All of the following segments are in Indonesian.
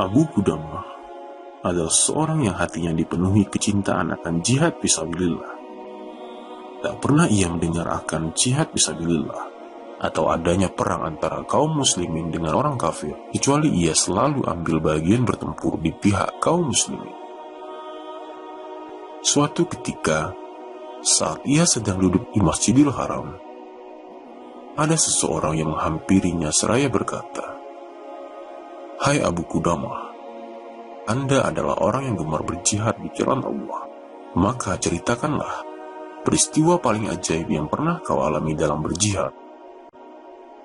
Abu Qudamah adalah seorang yang hatinya dipenuhi kecintaan akan jihad fisabilillah. Tak pernah ia mendengar akan jihad fisabilillah atau adanya perang antara kaum muslimin dengan orang kafir, kecuali ia selalu ambil bagian bertempur di pihak kaum muslimin. Suatu ketika, saat ia sedang duduk di Masjidil Haram, ada seseorang yang menghampirinya seraya berkata, "Hai Abu Qudamah, Anda adalah orang yang gemar berjihad di jalan Allah. Maka ceritakanlah peristiwa paling ajaib yang pernah kau alami dalam berjihad."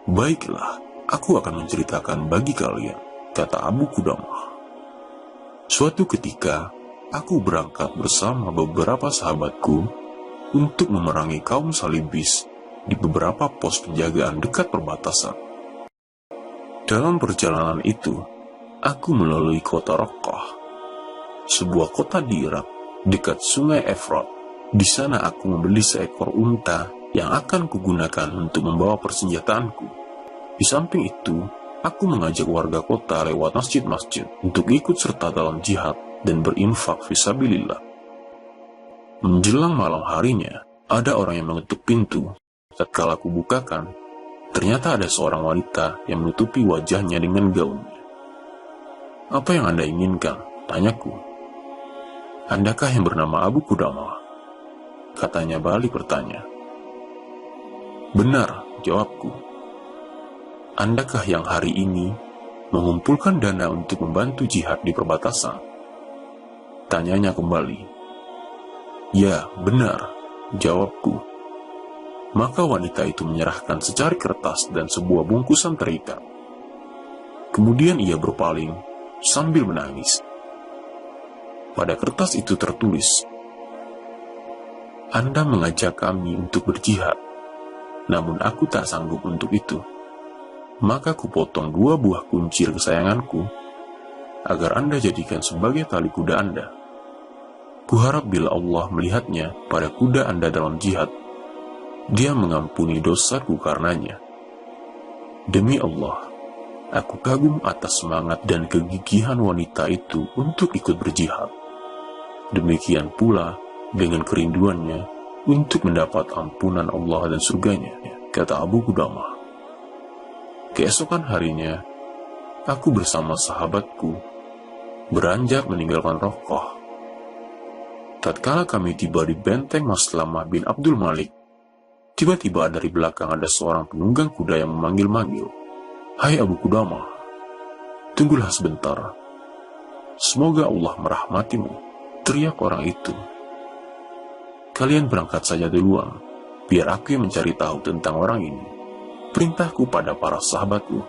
"Baiklah, aku akan menceritakan bagi kalian," kata Abu Qudamah. "Suatu ketika, aku berangkat bersama beberapa sahabatku untuk memerangi kaum salibis di beberapa pos penjagaan dekat perbatasan. Dalam perjalanan itu, aku melalui kota Raqqah, sebuah kota di Irak dekat sungai Efrat. Di sana aku membeli seekor unta yang akan kugunakan untuk membawa persenjataanku. Di samping itu, aku mengajak warga kota lewat masjid-masjid untuk ikut serta dalam jihad dan berinfak fisabilillah. Menjelang malam harinya, ada orang yang mengetuk pintu. Tatkala aku bukakan, ternyata ada seorang wanita yang menutupi wajahnya dengan gaunnya. "Apa yang Anda inginkan?" tanyaku. "Andakah yang bernama Abu Qudamah?" katanya balik bertanya. "Benar," jawabku. "Andakah yang hari ini mengumpulkan dana untuk membantu jihad di perbatasan?" tanyanya kembali. "Ya, benar," jawabku. Maka wanita itu menyerahkan secari kertas dan sebuah bungkusan terikat. Kemudian ia berpaling sambil menangis. Pada kertas itu tertulis, "Anda mengajak kami untuk berjihad, namun aku tak sanggup untuk itu. Maka kupotong 2 buah kuncir kesayanganku, agar Anda jadikan sebagai tali kuda Anda. Kuharap bila Allah melihatnya pada kuda Anda dalam jihad, Dia mengampuni dosaku karenanya. Demi Allah, aku kagum atas semangat dan kegigihan wanita itu untuk ikut berjihad. Demikian pula dengan kerinduannya untuk mendapat ampunan Allah dan surganya," kata Abu Qudamah. Keesokan harinya, aku bersama sahabatku beranjak meninggalkan Raqqah. Tatkala kami tiba di benteng Maslamah bin Abdul Malik, tiba-tiba dari belakang ada seorang penunggang kuda yang memanggil-manggil, "Hai Abu Qudamah, tunggulah sebentar. Semoga Allah merahmatimu," teriak orang itu. "Kalian berangkat saja duluan, biar aku yang mencari tahu tentang orang ini," perintahku pada para sahabatku.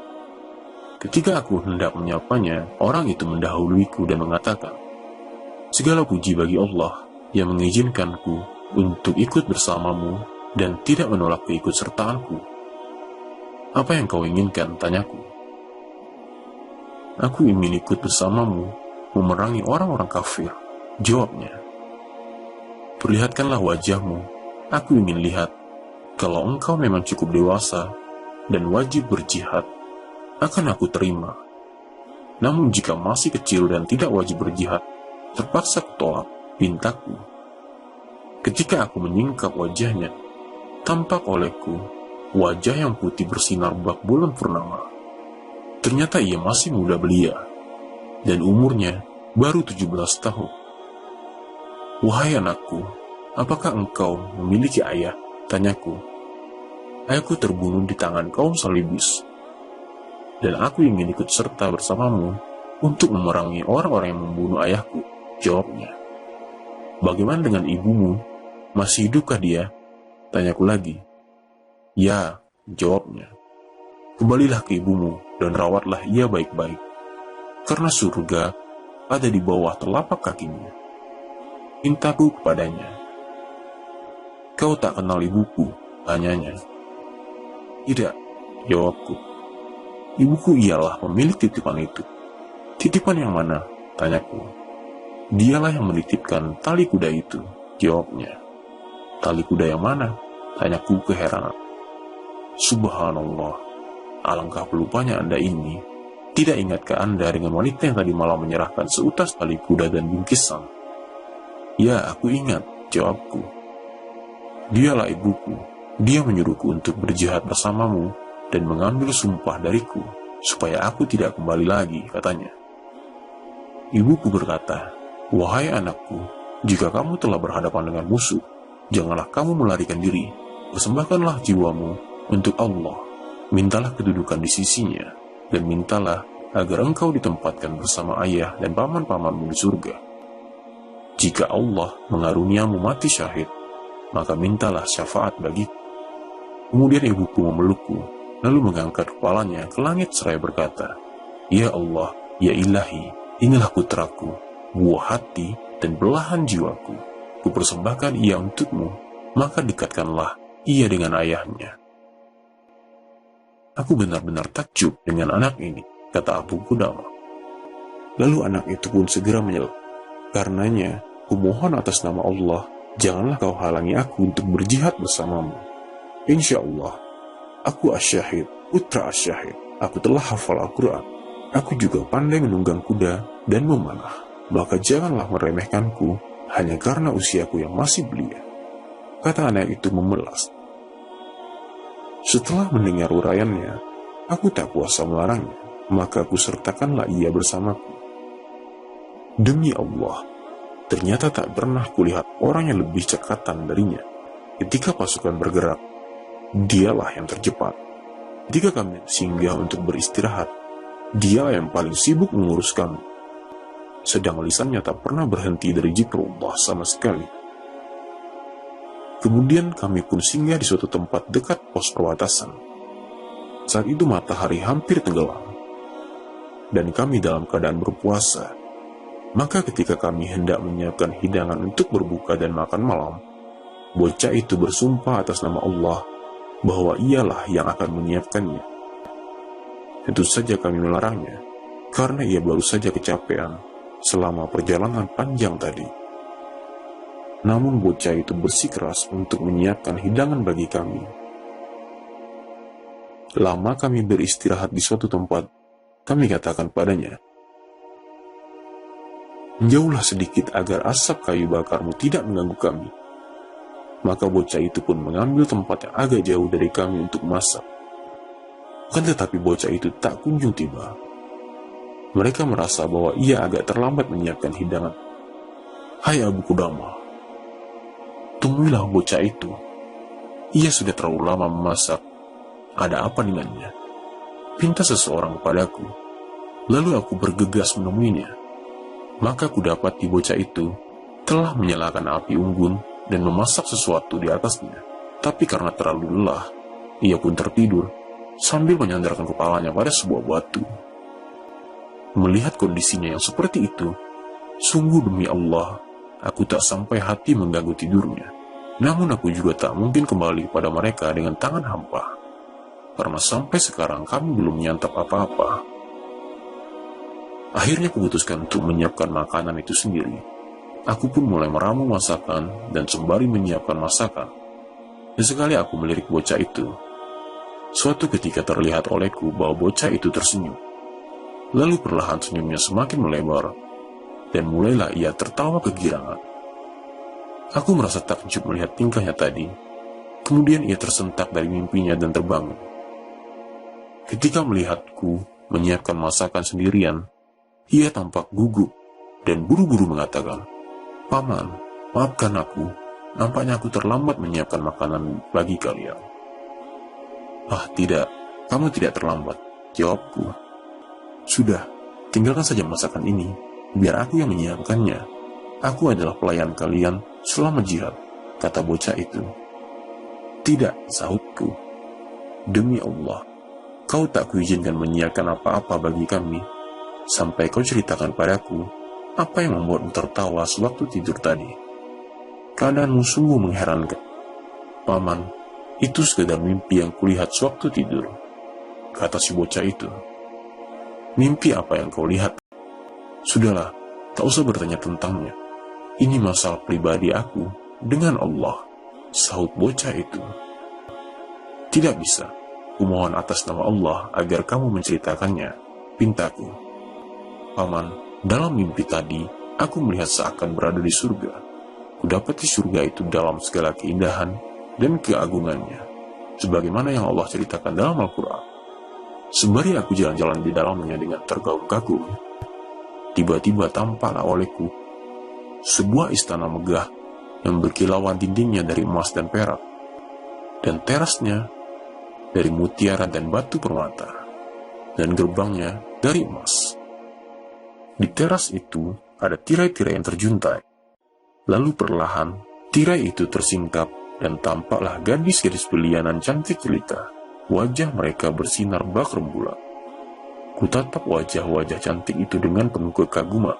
Ketika aku hendak menyapanya, orang itu mendahuluiku dan mengatakan, "Segala puji bagi Allah yang mengizinkanku untuk ikut bersamamu dan tidak menolak keikutsertaanku. Apa yang kau inginkan?" tanyaku. "Aku ingin ikut bersamamu memerangi orang-orang kafir," jawabnya. "Perlihatkanlah wajahmu, aku ingin lihat. Kalau engkau memang cukup dewasa dan wajib berjihad, akan aku terima. Namun jika masih kecil dan tidak wajib berjihad, terpaksa kutolak," pintaku. Ketika aku menyingkap wajahnya, tampak olehku wajah yang putih bersinar bak bulan purnama. Ternyata ia masih muda belia, dan umurnya baru 17 tahun. "Wahai anakku, apakah engkau memiliki ayah?" tanyaku. "Ayahku terbunuh di tangan kaum salibis, dan aku ingin ikut serta bersamamu untuk memerangi orang-orang yang membunuh ayahku," jawabnya. "Bagaimana dengan ibumu? Masih hidupkah dia?" tanyaku lagi. "Ya," jawabnya. "Kembalilah ke ibumu dan rawatlah ia baik-baik, karena surga ada di bawah telapak kakinya," pintaku kepadanya. "Kau tak kenal ibuku?" tanyanya. "Tidak," jawabku. "Ibuku ialah pemilik titipan itu." "Titipan yang mana?" tanyaku. "Dialah yang menitipkan tali kuda itu," jawabnya. "Tali kuda yang mana?" tanyaku keheranan. Subhanallah, alangkah pelupanya Anda ini. Tidak ingatkah Anda dengan wanita yang tadi malam menyerahkan seutas tali kuda dan bingkisan? Ya, aku ingat, jawabku. Dialah ibuku. Dia menyuruhku untuk berjihad bersamamu dan mengambil sumpah dariku, supaya aku tidak kembali lagi, katanya. Ibuku berkata, wahai anakku, jika kamu telah berhadapan dengan musuh, janganlah kamu melarikan diri. Persembahkanlah jiwamu untuk Allah. Mintalah kedudukan di sisinya, dan mintalah agar engkau ditempatkan bersama ayah dan paman-pamanmu di surga. Jika Allah mengaruniamu mati syahid, maka mintalah syafaat bagiku. Kemudian ibuku memelukku, lalu mengangkat kepalanya ke langit seraya berkata, Ya Allah, ya Ilahi, inilah putraku, buah hati dan belahan jiwaku. Kupersembahkan ia untukmu, maka dekatkanlah ia dengan ayahnya. Aku benar-benar takjub dengan anak ini, kata Abu Qudamah. Lalu anak itu pun segera menyela. Karenanya, kumohon atas nama Allah, janganlah kau halangi aku untuk berjihad bersamamu. Insya Allah, aku asyahid, putra asyahid. Aku telah hafal Al-Quran. Aku juga pandai menunggang kuda dan memanah. Maka janganlah meremehkanku hanya karena usiaku yang masih belia. Kata anak itu memelas. Setelah mendengar uraiannya, aku tak kuasa melarangnya, maka aku sertakanlah ia bersamaku. Demi Allah, ternyata tak pernah kulihat orang yang lebih cekatan darinya. Ketika pasukan bergerak, dialah yang tercepat. Ketika kami singgah untuk beristirahat, dia yang paling sibuk mengurus kami. Sedang lisannya tak pernah berhenti dari zikrullah sama sekali. Kemudian kami pun singgah di suatu tempat dekat pos perbatasan. Saat itu matahari hampir tenggelam, dan kami dalam keadaan berpuasa. Maka ketika kami hendak menyiapkan hidangan untuk berbuka dan makan malam, bocah itu bersumpah atas nama Allah bahwa ialah yang akan menyiapkannya. Tentu saja kami melarangnya, karena ia baru saja kecapean selama perjalanan panjang tadi. Namun bocah itu bersikeras untuk menyiapkan hidangan bagi kami. Lama kami beristirahat di suatu tempat, kami katakan padanya, menjauhlah sedikit agar asap kayu bakarmu tidak mengganggu kami. Maka bocah itu pun mengambil tempat yang agak jauh dari kami untuk masak. Kan tetapi bocah itu tak kunjung tiba. Mereka merasa bahwa ia agak terlambat menyiapkan hidangan. Hai Abu Qudamah, tungguilah bocah itu. Ia sudah terlalu lama memasak. Ada apa dengannya? Pinta seseorang kepadaku. Lalu aku bergegas menemuinya. Maka aku dapati bocah itu telah menyalakan api unggun dan memasak sesuatu di atasnya. Tapi karena terlalu lelah, ia pun tertidur sambil menyandarkan kepalanya pada sebuah batu. Melihat kondisinya yang seperti itu, sungguh demi Allah, aku tak sampai hati mengganggu tidurnya. Namun aku juga tak mungkin kembali kepada mereka dengan tangan hampa, karena sampai sekarang kami belum menyantap apa-apa. Akhirnya kuputuskan untuk menyiapkan makanan itu sendiri. Aku pun mulai meramu masakan dan sembari menyiapkan masakan. Dan sekali aku melirik bocah itu. Suatu ketika terlihat olehku bahwa bocah itu tersenyum. Lalu perlahan senyumnya semakin melebar, dan mulailah ia tertawa kegirangan. Aku merasa takjub melihat tingkahnya tadi. Kemudian ia tersentak dari mimpinya dan terbangun. Ketika melihatku menyiapkan masakan sendirian, ia tampak gugup dan buru-buru mengatakan, Paman, maafkan aku. Nampaknya aku terlambat menyiapkan makanan bagi kalian. Ah, tidak. Kamu tidak terlambat, jawabku. Sudah, tinggalkan saja masakan ini. Biar aku yang menyiapkannya. Aku adalah pelayan kalian selama jihad, kata bocah itu. Tidak, sahutku. Demi Allah, kau tak kuizinkan menyiapkan apa-apa bagi kami, sampai kau ceritakan padaku apa yang membuatmu tertawa sewaktu tidur tadi. Keadaanmu sungguh mengherankan. Paman, itu sekedar mimpi yang kulihat sewaktu tidur, kata si bocah itu. Mimpi apa yang kau lihat? Sudahlah, tak usah bertanya tentangnya. Ini masalah pribadi aku dengan Allah, sahut bocah itu. Tidak bisa, kumohon atas nama Allah agar kamu menceritakannya, pintaku. Paman, dalam mimpi tadi, aku melihat seakan berada di surga. Kudapati surga itu dalam segala keindahan dan keagungannya, sebagaimana yang Allah ceritakan dalam Al-Quran. Sembari aku jalan-jalan di dalamnya dengan tergagum-gagum, tiba-tiba tampaklah olehku sebuah istana megah yang berkilauan dindingnya dari emas dan perak, dan terasnya dari mutiara dan batu permata, dan gerbangnya dari emas. Di teras itu ada tirai-tirai yang terjuntai. Lalu perlahan, tirai itu tersingkap dan tampaklah gadis-gadis belianan cantik jelita. Wajah mereka bersinar bak rembulan. Kutatap wajah-wajah cantik itu dengan penuh kekaguman.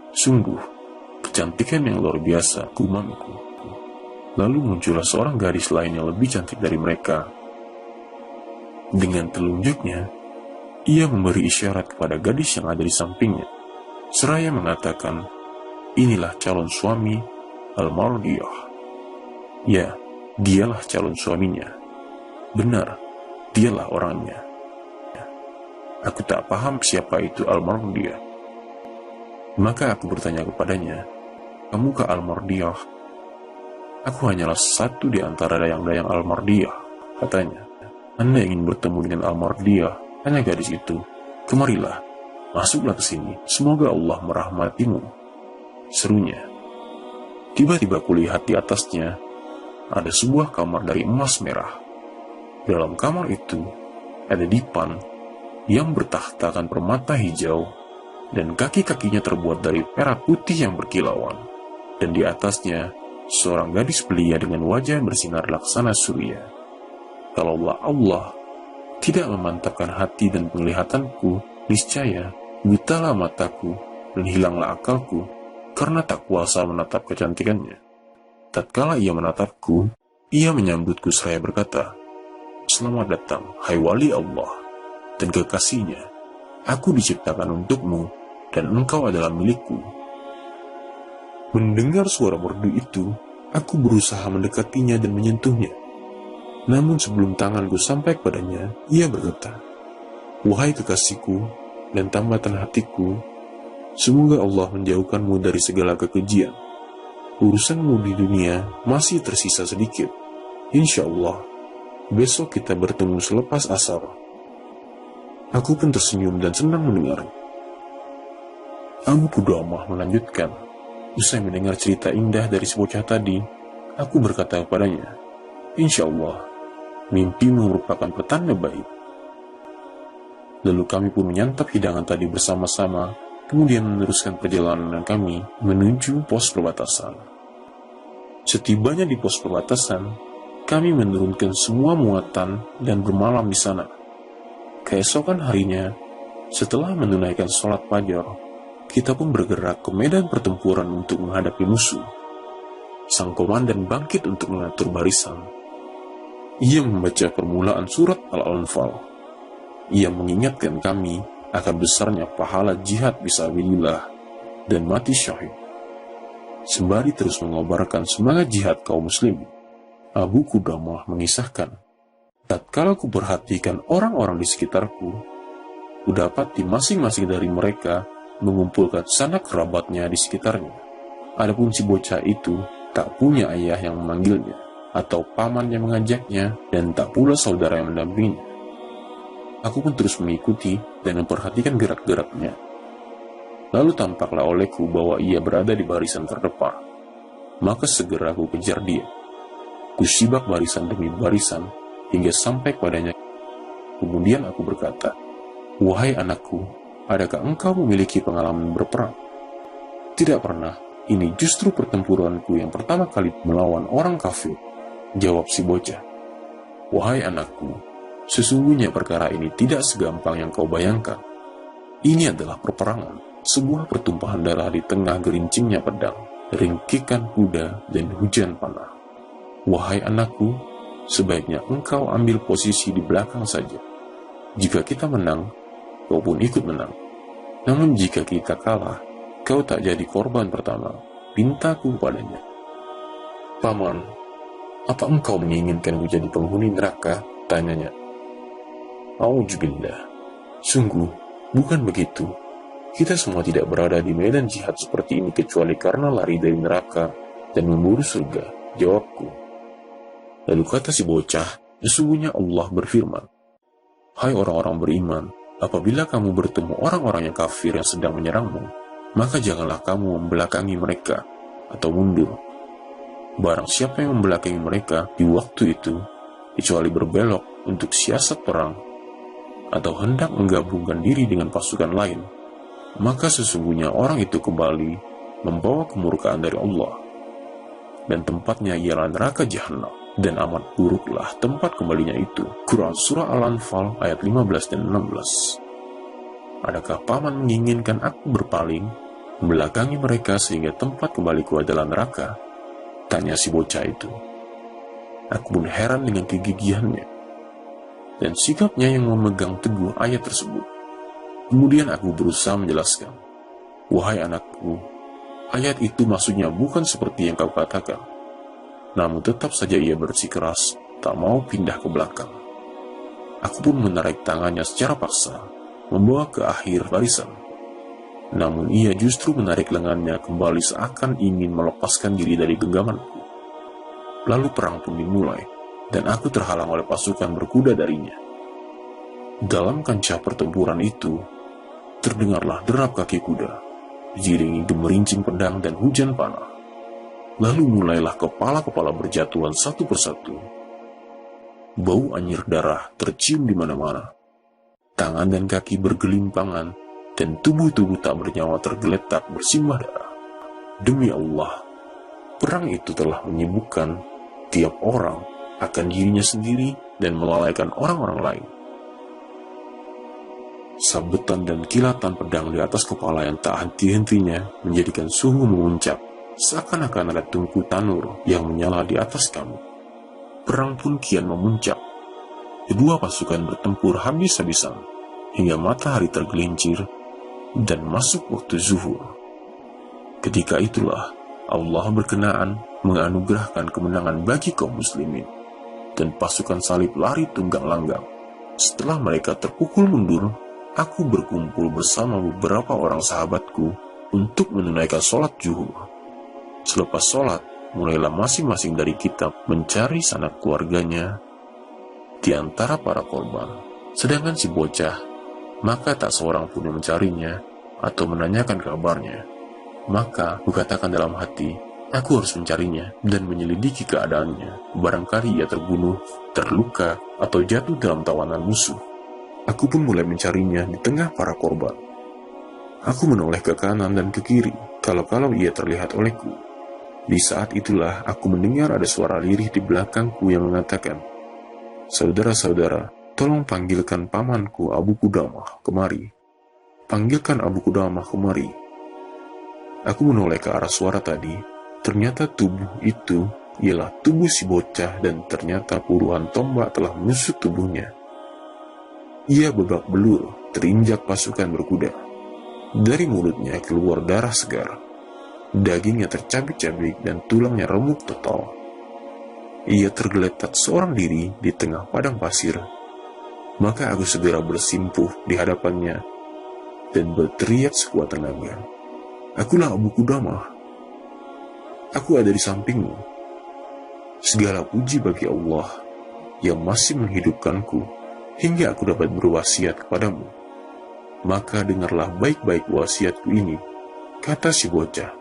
Sungguh, kecantikan yang luar biasa, gumamku. Lalu muncullah seorang gadis lain yang lebih cantik dari mereka. Dengan telunjuknya, ia memberi isyarat kepada gadis yang ada di sampingnya, seraya mengatakan, inilah calon suami Al-Mardiyah. Ya, dialah calon suaminya. Benar, dialah orangnya. Aku tak paham siapa itu Al-Mardiyah. Maka aku bertanya kepadanya, "Kamukah Al-Mardiyah?" "Aku hanyalah satu di antara dayang-dayang Al-Mardiyah," katanya. "Anda ingin bertemu dengan Al-Mardiyah?" Tanya gadis itu. "Kemarilah, masuklah ke sini. Semoga Allah merahmatimu," serunya. Tiba-tiba kulihat di atasnya ada sebuah kamar dari emas merah. Dalam kamar itu ada dipan yang bertahtakan permata hijau, dan kaki-kakinya terbuat dari perak putih yang berkilauan, dan di atasnya seorang gadis belia dengan wajah bersinar laksana surya. Kalaulah Allah tidak memantapkan hati dan penglihatanku, niscaya butalah mataku dan hilanglah akalku, karena tak kuasa menatap kecantikannya. Tatkala ia menatapku, ia menyambutku seraya berkata, "Selamat datang, hai wali Allah dan kekasihnya. Aku diciptakan untukmu, dan engkau adalah milikku." Mendengar suara merdu itu, aku berusaha mendekatinya dan menyentuhnya. Namun sebelum tanganku sampai padanya, ia berkata, "Wahai kekasihku dan tambatan hatiku, semoga Allah menjauhkanmu dari segala kekejian. Urusanmu di dunia masih tersisa sedikit. Insya Allah, besok kita bertemu selepas asar." Aku pun tersenyum dan senang mendengarnya. Abu Qudamah melanjutkan, usai mendengar cerita indah dari si bocah tadi, aku berkata kepadanya, "Insya Allah, mimpimu merupakan petanda baik." Lalu kami pun menyantap hidangan tadi bersama-sama, kemudian meneruskan perjalanan kami menuju pos perbatasan. Setibanya di pos perbatasan, kami menurunkan semua muatan dan bermalam di sana. Keesokan harinya, setelah menunaikan sholat fajar, kita pun bergerak ke medan pertempuran untuk menghadapi musuh. Sang komandan bangkit untuk mengatur barisan. Ia membaca permulaan surat Al-Anfal. Ia mengingatkan kami akan besarnya pahala jihad fisabilillah dan mati syahid. Sembari terus mengobarkan semangat jihad kaum muslim, Abu Qudamah mengisahkan, tatkala ku perhatikan orang-orang di sekitarku, ku dapati masing-masing dari mereka mengumpulkan sanak kerabatnya di sekitarnya. Adapun si bocah itu tak punya ayah yang memanggilnya, atau paman yang mengajaknya, dan tak pula saudara yang mendampinginya. Aku pun terus mengikuti dan memperhatikan gerak-geraknya. Lalu tampaklah olehku bahwa ia berada di barisan terdepan. Maka segera aku kejar dia. Kusibak barisan demi barisan hingga sampai padanya. Kemudian aku berkata, "Wahai anakku, adakah engkau memiliki pengalaman berperang?" "Tidak pernah, ini justru pertempuranku yang pertama kali melawan orang kafir," jawab si bocah. "Wahai anakku, sesungguhnya perkara ini tidak segampang yang kau bayangkan. Ini adalah peperangan, sebuah pertumpahan darah di tengah gerincingnya pedang, ringkikan kuda, dan hujan panah. Wahai anakku, sebaiknya engkau ambil posisi di belakang saja. Jika kita menang, kau pun ikut menang. Namun jika kita kalah, kau tak jadi korban pertama," pintaku padanya. "Paman, apa engkau menginginkan ku jadi penghuni neraka?" tanyanya. "Auzubillah, sungguh Bukan begitu. Kita semua tidak berada di medan jihad seperti ini kecuali karena lari dari neraka dan memburu surga, jawabku. Lalu kata si bocah, sesungguhnya Allah berfirman, hai orang-orang beriman, apabila kamu bertemu orang-orang yang kafir yang sedang menyerangmu, maka janganlah kamu membelakangi mereka atau mundur. Barang siapa yang membelakangi mereka di waktu itu, kecuali berbelok untuk siasat perang, atau hendak menggabungkan diri dengan pasukan lain, maka sesungguhnya orang itu kembali membawa kemurkaan dari Allah, dan tempatnya ialah neraka jahanam, dan amat buruklah tempat kembalinya itu. Quran Surah Al-Anfal ayat 15 dan 16. Adakah paman menginginkan aku berpaling, membelakangi mereka sehingga tempat kembaliku adalah neraka? Tanya si bocah itu. Aku pun heran dengan kegigihannya dan sikapnya yang memegang teguh ayat tersebut. Kemudian aku berusaha menjelaskan, wahai anakku, ayat itu maksudnya bukan seperti yang kau katakan. Namun tetap saja ia bersikeras, tak mau pindah ke belakang. Aku pun menarik tangannya secara paksa, membawa ke akhir barisan. Namun ia justru menarik lengannya kembali seakan ingin melepaskan diri dari genggamanku. Lalu perang pun dimulai, dan aku terhalang oleh pasukan berkuda darinya. Dalam kancah pertempuran itu, terdengarlah derap kaki kuda, diiringi gemerincing pedang dan hujan panah. Lalu mulailah kepala-kepala berjatuhan satu persatu. Bau anyir darah tercium di mana-mana. Tangan dan kaki bergelimpangan, dan tubuh-tubuh tak bernyawa tergeletak bersimbah darah. Demi Allah, perang itu telah menyibukkan tiap orang akan dirinya sendiri dan melalaikan orang-orang lain. Sabetan dan kilatan pedang di atas kepala yang tak henti-hentinya menjadikan suhu memuncak, seakan-akan ada tungku tanur yang menyala di atas kami. Perang pun kian memuncak. Kedua pasukan bertempur habis-habisan hingga matahari tergelincir dan masuk waktu zuhur. Ketika itulah Allah berkenaan menganugerahkan kemenangan bagi kaum muslimin, dan pasukan salib lari tunggang langgang. Setelah mereka terpukul mundur, aku berkumpul bersama beberapa orang sahabatku untuk menunaikan sholat zuhur. Selepas sholat, mulailah masing-masing dari kita mencari sanak keluarganya di antara para korban. Sedangkan si bocah, maka tak seorang pun yang mencarinya atau menanyakan kabarnya. Maka kukatakan dalam hati, aku harus mencarinya dan menyelidiki keadaannya. Barangkali ia terbunuh, terluka, atau jatuh dalam tawanan musuh. Aku pun mulai mencarinya di tengah para korban. Aku menoleh ke kanan dan ke kiri, kalau-kalau ia terlihat olehku. Di saat itulah aku mendengar ada suara lirih di belakangku yang mengatakan, saudara-saudara, tolong panggilkan pamanku Abu Qudamah kemari. Panggilkan Abu Qudamah kemari. Aku menoleh ke arah suara tadi. Ternyata tubuh itu ialah tubuh si bocah, dan ternyata puluhan tombak telah menusuk tubuhnya. Ia babak belur, terinjak pasukan berkuda. Dari mulutnya keluar darah segar. Dagingnya tercabik-cabik dan tulangnya remuk total. Ia tergeletak seorang diri di tengah padang pasir. Maka aku segera bersimpuh di hadapannya dan berteriak sekuat tenaga, akulah Abu Qudamah. Aku ada di sampingmu. Segala puji bagi Allah yang masih menghidupkanku hingga aku dapat berwasiat kepadamu. Maka dengarlah baik-baik wasiatku ini, kata si bocah.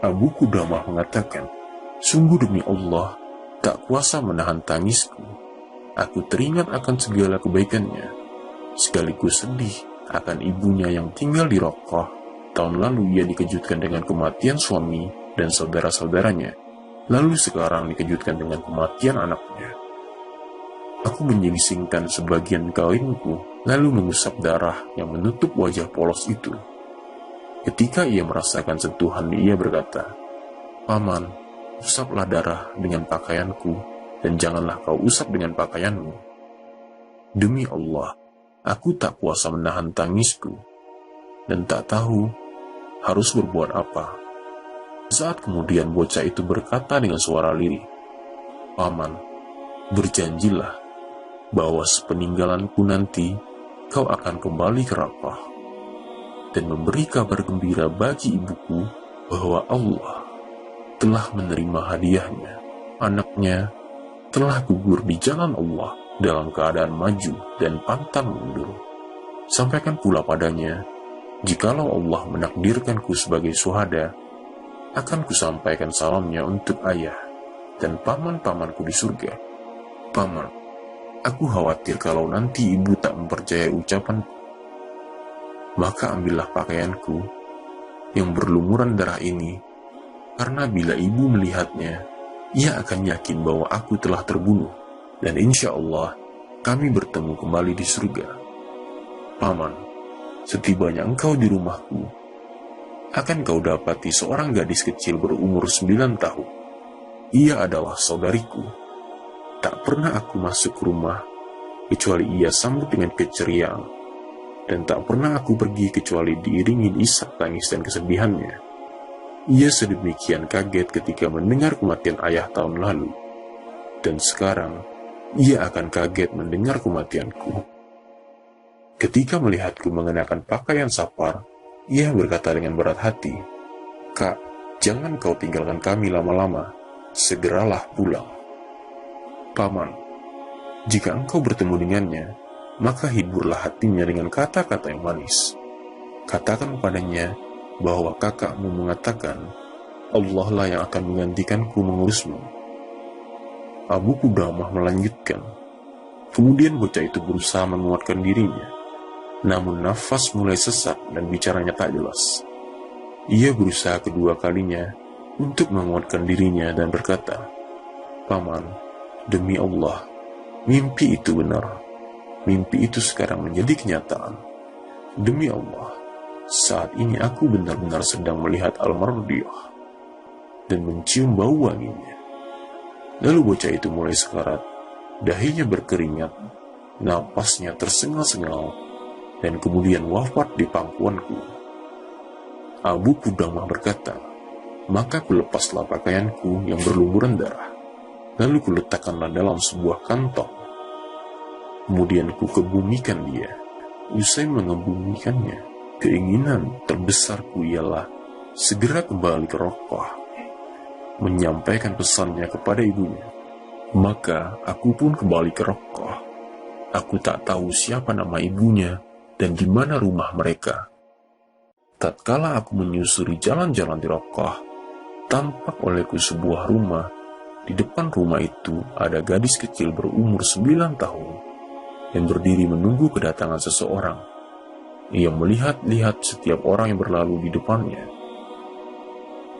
Abu Qudamah mengatakan, sungguh demi Allah, tak kuasa menahan tangisku. Aku teringat akan segala kebaikannya, sekaligus sedih akan ibunya yang tinggal di Rokoh. Tahun lalu ia dikejutkan dengan kematian suami dan saudara-saudaranya, lalu sekarang dikejutkan dengan kematian anaknya. Aku menyingsingkan sebagian kainku, lalu mengusap darah yang menutup wajah polos itu. Ketika ia merasakan sentuhan, ia berkata, paman, usaplah darah dengan pakaianku, dan janganlah kau usap dengan pakaianmu. Demi Allah, aku tak kuasa menahan tangisku, dan tak tahu harus berbuat apa. Saat kemudian bocah itu berkata dengan suara lirih, paman, berjanjilah bahwa sepeninggalanku nanti, kau akan kembali ke Raqqah dan memberi kabar gembira bagi ibuku bahwa Allah telah menerima hadiahnya. Anaknya telah gugur di jalan Allah dalam keadaan maju dan pantang mundur. Sampaikan pula padanya, jikalau Allah menakdirkanku sebagai syuhada, akan kusampaikan salamnya untuk ayah dan paman-pamanku di surga. Paman, aku khawatir kalau nanti ibu tak mempercayai ucapanku. Maka ambillah pakaianku yang berlumuran darah ini, karena bila ibu melihatnya, ia akan yakin bahwa aku telah terbunuh, dan insya Allah kami bertemu kembali di surga. Paman, setibanya engkau di rumahku, akan kau dapati seorang gadis kecil berumur 9 tahun. Ia adalah saudariku. Tak pernah aku masuk ke rumah, kecuali ia sambut dengan keceriaan, dan tak pernah aku pergi kecuali diiringi isak tangis dan kesedihannya. Ia sedemikian kaget ketika mendengar kematian ayah tahun lalu, dan sekarang ia akan kaget mendengar kematianku. Ketika melihatku mengenakan pakaian sapar, ia berkata dengan berat hati, "Kak, jangan kau tinggalkan kami lama-lama, segeralah pulang." Paman, jika engkau bertemu dengannya, maka hiburlah hatinya dengan kata-kata yang manis. Katakan padanya bahwa kakakmu mengatakan, Allah lah yang akan menggantikanku mengurusmu. Abu Qudamah melanjutkan, kemudian bocah itu berusaha menguatkan dirinya, namun nafas mulai sesak dan bicaranya tak jelas. Ia berusaha kedua kalinya untuk menguatkan dirinya dan berkata, Paman, demi Allah, mimpi itu benar. Mimpi itu sekarang menjadi kenyataan. Demi Allah, saat ini aku benar-benar sedang melihat Al-Mardiyah dan mencium bau wanginya. Lalu bocah itu mulai sekarat, dahinya berkeringat, napasnya tersengal-sengal, dan kemudian wafat di pangkuanku. Abu Qudamah berkata, maka kulepaslah pakaianku yang berlumuran darah, lalu kuletakkanlah dalam sebuah kantong. Kemudian kukebumikan dia. Usai mengebumikannya, keinginan terbesarku ialah segera kembali ke Raqqah, menyampaikan pesannya kepada ibunya. Maka aku pun kembali ke Raqqah. Aku tak tahu siapa nama ibunya dan di mana rumah mereka. Tatkala aku menyusuri jalan-jalan di Raqqah, tampak olehku sebuah rumah. Di depan rumah itu ada gadis kecil berumur 9 tahun yang berdiri menunggu kedatangan seseorang. Ia melihat-lihat setiap orang yang berlalu di depannya.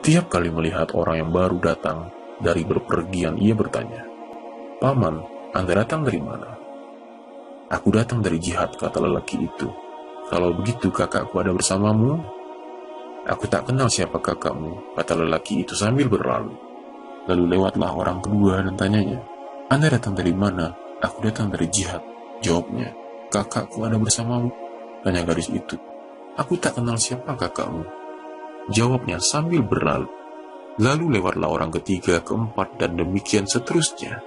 Tiap kali melihat orang yang baru datang dari berpergian, ia bertanya, Paman, Anda datang dari mana? Aku datang dari jihad, kata lelaki itu. Kalau begitu kakakku ada bersamamu? Aku tak kenal siapa kakakmu, kata lelaki itu sambil berlalu. Lalu lewatlah orang kedua dan tanyanya, Anda datang dari mana? Aku datang dari jihad, jawabnya. Kakakku ada bersamamu? Tanya gadis itu. Aku tak kenal siapa kakakmu, jawabnya sambil berlalu. Lalu lewatlah orang ketiga, keempat, dan demikian seterusnya.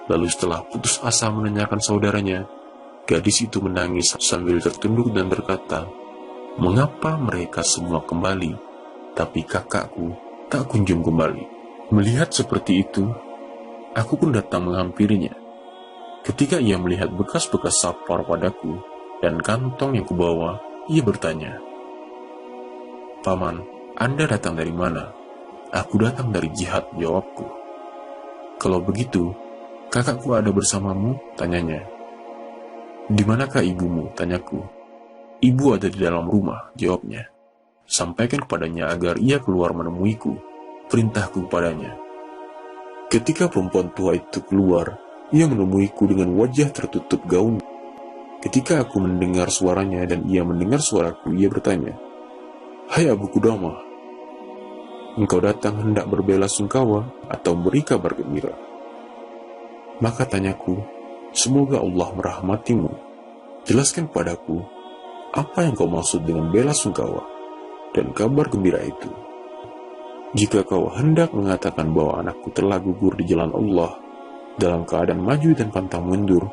Lalu setelah putus asa menanyakan saudaranya, gadis itu menangis sambil tertunduk dan berkata, mengapa mereka semua kembali, tapi kakakku tak kunjung kembali? Melihat seperti itu, aku pun datang menghampirinya. Ketika ia melihat bekas-bekas sapar padaku dan kantong yang kubawa, ia bertanya, Paman, Anda datang dari mana? Aku datang dari jihad, jawabku. Kalau begitu, kakakku ada bersamamu? Tanyanya. Di manakah ibumu? Tanyaku. Ibu ada di dalam rumah, jawabnya. Sampaikan kepadanya agar ia keluar menemuiku, perintahku kepadanya. Ketika perempuan tua itu keluar, ia menemuiku dengan wajah tertutup gaun. Ketika aku mendengar suaranya dan ia mendengar suaraku, ia bertanya, Hai Abu Qudamah, engkau datang hendak berbela sungkawa atau beri kabar gembira? Maka tanyaku, semoga Allah merahmatimu. Jelaskan padaku, apa yang kau maksud dengan bela sungkawa dan kabar gembira itu? Jika kau hendak mengatakan bahwa anakku telah gugur di jalan Allah dalam keadaan maju dan pantang mundur,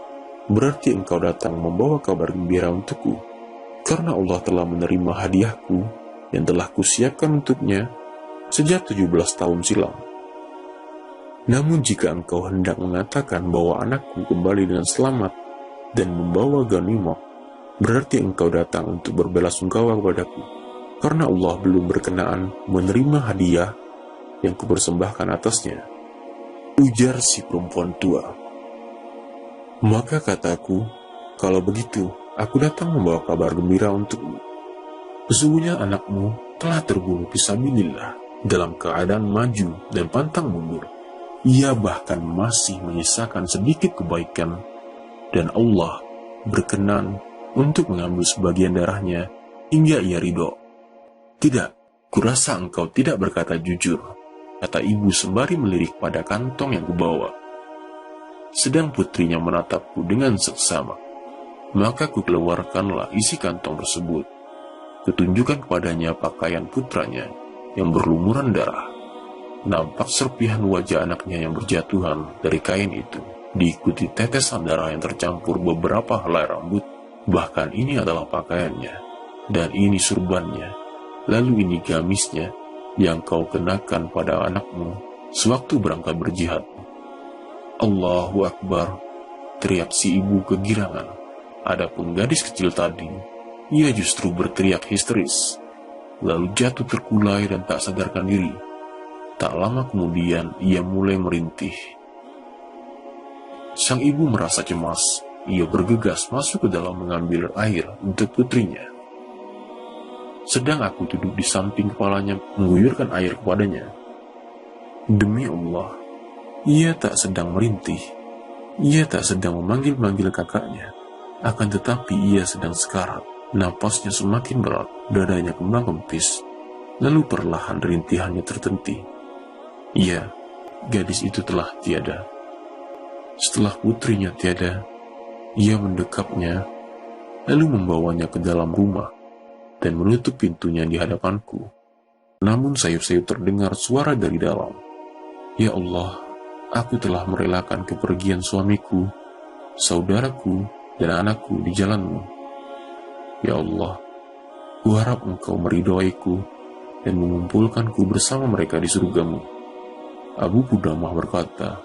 berarti engkau datang membawa kabar gembira untukku, karena Allah telah menerima hadiahku yang telah kusiapkan untuknya sejak 17 tahun silam. Namun jika engkau hendak mengatakan bahwa anakku kembali dengan selamat dan membawa ghanimah, berarti engkau datang untuk berbelasungkawa kepadaku, karena Allah belum berkenaan menerima hadiah yang kupersembahkan atasnya, ujar si perempuan tua. Maka kataku, kalau begitu, aku datang membawa kabar gembira untukmu. Sesungguhnya anakmu telah terbunuh fisabilillah dalam keadaan maju dan pantang mundur. Ia bahkan masih menyisakan sedikit kebaikan, dan Allah berkenan untuk mengambil sebagian darahnya hingga ia ridho. Tidak, kurasa engkau tidak berkata jujur, kata ibu sembari melirik pada kantong yang kubawa. Sedang putrinya menatapku dengan seksama. Maka kukeluarkanlah isi kantong tersebut. Kutunjukkan kepadanya pakaian putranya yang berlumuran darah. Nampak serpihan wajah anaknya yang berjatuhan dari kain itu, diikuti tetesan darah yang tercampur beberapa helai rambut. Bahkan ini adalah pakaiannya, dan ini surbannya, lalu ini gamisnya yang kau kenakan pada anakmu sewaktu berangkat berjihad. Allahu Akbar, teriak si ibu kegirangan. Adapun gadis kecil tadi, ia justru berteriak histeris, lalu jatuh terkulai dan tak sadarkan diri. Tak lama kemudian, ia mulai merintih. Sang ibu merasa cemas. Ia bergegas masuk ke dalam mengambil air untuk putrinya. Sedang aku duduk di samping kepalanya mengguyurkan air kepadanya. Demi Allah, ia tak sedang merintih. Ia tak sedang memanggil-manggil kakaknya. Akan tetapi ia sedang sekarat. Napasnya semakin berat, dadanya kembang kempis. Lalu perlahan rintihannya terhenti. Iya, gadis itu telah tiada. Setelah putrinya tiada, ia mendekapnya, lalu membawanya ke dalam rumah dan menutup pintunya di hadapanku. Namun sayup-sayup terdengar suara dari dalam. Ya Allah, aku telah merelakan kepergian suamiku, saudaraku, dan anakku di jalanmu. Ya Allah, kuharap engkau meridhoiku dan mengumpulkanku bersama mereka di surgamu. Abu Qudamah berkata,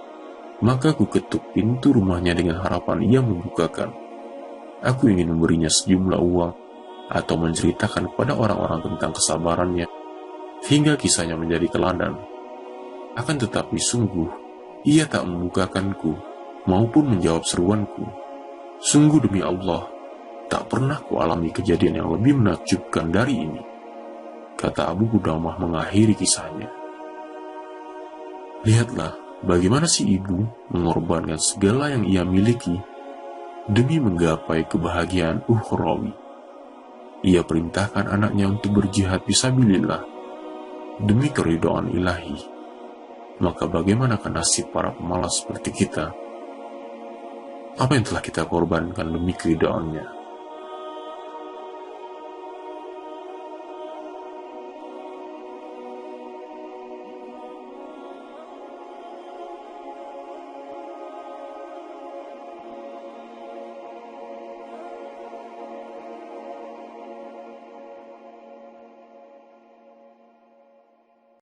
maka ku ketuk pintu rumahnya dengan harapan ia membukakan. Aku ingin memberinya sejumlah uang atau menceritakan kepada orang-orang tentang kesabarannya hingga kisahnya menjadi teladan. Akan tetapi sungguh ia tak membukakanku maupun menjawab seruanku. Sungguh demi Allah, tak pernah kualami kejadian yang lebih menakjubkan dari ini, kata Abu Qudamah mengakhiri kisahnya. Lihatlah bagaimana si ibu mengorbankan segala yang ia miliki demi menggapai kebahagiaan ukhrawi. Ia perintahkan anaknya untuk berjihad fisabilillah demi keridhaan ilahi. Maka bagaimanakah nasib para pemalas seperti kita? Apa yang telah kita korbankan demi keridhaannya?